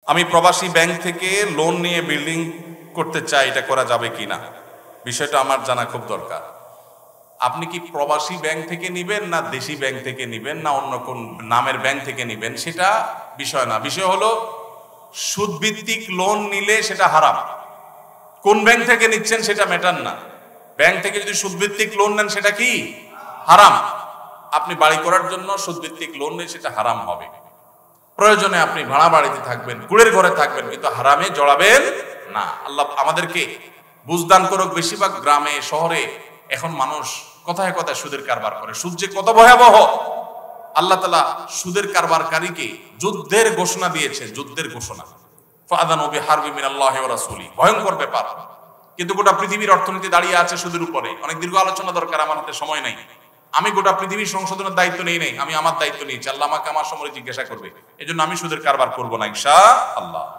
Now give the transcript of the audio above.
আমি প্রবাসী ব্যাংক থেকে লোন নিয়ে বিল্ডিং করতে চাই, এটা করা যাবে কিনা? বিষয়টা আমার জানা খুব দরকার। আপনি কি প্রবাসী ব্যাংক থেকে নিবেন, না দেশি ব্যাংক থেকে নিবেন, না অন্য কোন নামের ব্যাংক থেকে নিবেন, সেটা বিষয় না। বিষয় হলো সুদভিত্তিক লোন নিলে সেটা হারাম। কোন ব্যাংক থেকে নিচ্ছেন সেটা ম্যাটার না। ব্যাংক থেকে যদি সুদভিত্তিক লোন নেন সেটা কি হারাম। আপনি বাড়ি করার জন্য সুদভিত্তিক লোন নিয়ে সেটা হারাম হবে। প্রয়োজনে আপনি ভাড়া বাড়িতে থাকবেন, কুড়ের ঘরে থাকবেন, কিন্তু হারামে জড়াবেন না। আল্লাহ আমাদেরকে বুঝদান করুক। বেশিরভাগ গ্রামে শহরে এখন মানুষ কথায় কথায় সুদের কারবার করে। সুদ যে কত ভয়াবহ! আল্লাহ তাআলা সুদের কারবারকারীকে যুদ্ধের ঘোষণা দিয়েছে, যুদ্ধের ঘোষণা। ফাআযানু বিহারবিন মিনাল্লাহি ওয়া রাসূলিহি, ভয়ঙ্কর ব্যাপার। কিন্তু গোটা পৃথিবীর অর্থনীতি দাঁড়িয়ে আছে সুদের উপরে। অনেক দীর্ঘ আলোচনা দরকার, আমার হাতে সময় নাই। আমি গোটা পৃথিবীর সংশোধনের দায়িত্ব নেই নাই, আমি আমার দায়িত্ব নিয়েছি। আল্লাহ আমাকে আমার সময় জিজ্ঞাসা করবে। এজন্য আমি সুদের কারবার করব না ইনশাআল্লাহ।